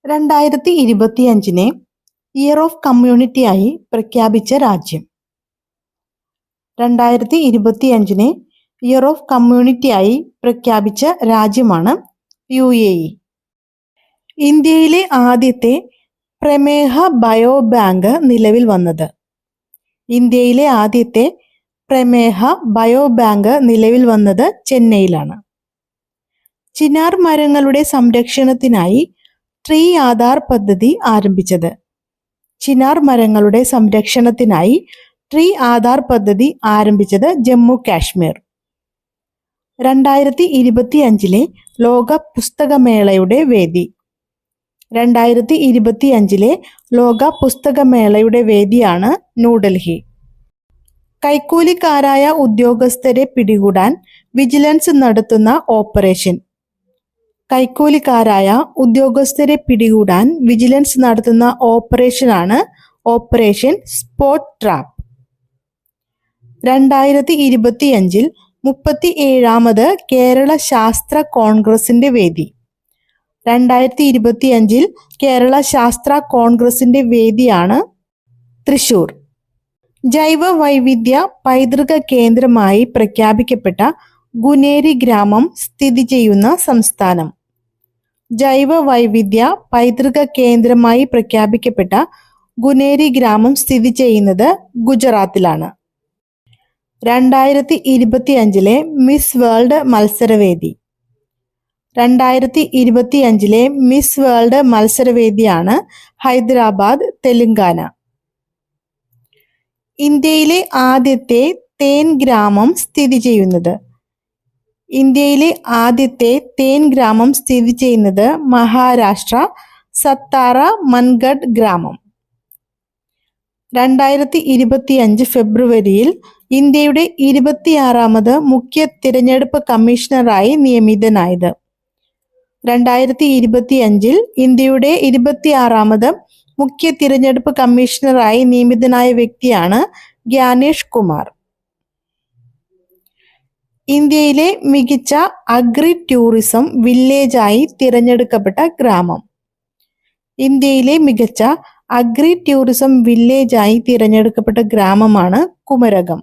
2025 year of കമ്മ്യൂണിറ്റിയായി പ്രഖ്യാപിച്ച രാജ്യം. 2025 year of കമ്മ്യൂണിറ്റിയായി പ്രഖ്യാപിച്ച രാജ്യമാണ് UAE. ഇന്ത്യയിലെ ആദ്യത്തെ പ്രമേഹ ബയോബാങ്ക് നിലവിൽ വന്നത്. ഇന്ത്യയിലെ ആദ്യത്തെ പ്രമേഹ ബയോബാങ്ക് നിലവിൽ വന്നത് ചെന്നൈയിലാണ്. ചിനാർ മരങ്ങളുടെ സംരക്ഷണത്തിനായി ട്രീ ആധാർ പദ്ധതി ആരംഭിച്ചത്. ചിനാർ മരങ്ങളുടെ സംരക്ഷണത്തിനായി ട്രീ ആധാർ പദ്ധതി ആരംഭിച്ചത് ജമ്മു കാശ്മീർ. 2025 ലോക പുസ്തകമേളയുടെ വേദി. 2025 ലോക പുസ്തകമേളയുടെ വേദിയാണ് ന്യൂഡൽഹി. കൈക്കൂലിക്കാരായ ഉദ്യോഗസ്ഥരെ പിടികൂടാൻ വിജിലൻസ് നടത്തുന്ന ഓപ്പറേഷൻ. കൈക്കൂലിക്കാരായ ഉദ്യോഗസ്ഥരെ പിടികൂടാൻ വിജിലൻസ് നടത്തുന്ന ഓപ്പറേഷനാണ് ഓപ്പറേഷൻ സ്പോട്ട് ട്രാപ്പ്. 2025 37ാമത് കേരള ശാസ്ത്ര കോൺഗ്രസിന്റെ വേദി. 2025 കേരള ശാസ്ത്ര കോൺഗ്രസിന്റെ വേദിയാണ് തൃശൂർ. ജൈവ വൈവിധ്യ പൈതൃക കേന്ദ്രമായി പ്രഖ്യാപിക്കപ്പെട്ട ഗുനേരി ഗ്രാമം സ്ഥിതി ചെയ്യുന്ന സംസ്ഥാനം. ജൈവ വൈവിധ്യ പൈതൃക കേന്ദ്രമായി പ്രഖ്യാപിക്കപ്പെട്ട ഗുനേരി ഗ്രാമം സ്ഥിതി ചെയ്യുന്നത് ഗുജറാത്തിലാണ്. 2025 മിസ് വേൾഡ് മത്സരവേദി. 2025 മിസ് വേൾഡ് മത്സരവേദിയാണ് ഹൈദരാബാദ്, തെലങ്കാന. ഇന്ത്യയിലെ ആദ്യത്തെ തേൻ ഗ്രാമം സ്ഥിതി ചെയ്യുന്നത്. ഇന്ത്യയിലെ ആദ്യത്തെ തേൻ ഗ്രാമം സ്ഥിതി ചെയ്യുന്നത് മഹാരാഷ്ട്ര, സത്താറ മൻഗഡ് ഗ്രാമം. 2025 ഫെബ്രുവരിയിൽ ഇന്ത്യയുടെ 26ാമത് മുഖ്യ തിരഞ്ഞെടുപ്പ് കമ്മീഷണറായി നിയമിതനായത്. 2025 ഇന്ത്യയുടെ 26ാമത് മുഖ്യ തിരഞ്ഞെടുപ്പ് കമ്മീഷണറായി നിയമിതനായ വ്യക്തിയാണ് ഗ്യാനേഷ് കുമാർ. ഇന്ത്യയിലെ മികച്ച അഗ്രി ടൂറിസം വില്ലേജായി തിരഞ്ഞെടുക്കപ്പെട്ട ഗ്രാമം. ഇന്ത്യയിലെ മികച്ച അഗ്രി ടൂറിസം വില്ലേജായി തിരഞ്ഞെടുക്കപ്പെട്ട ഗ്രാമമാണ് കുമരകം.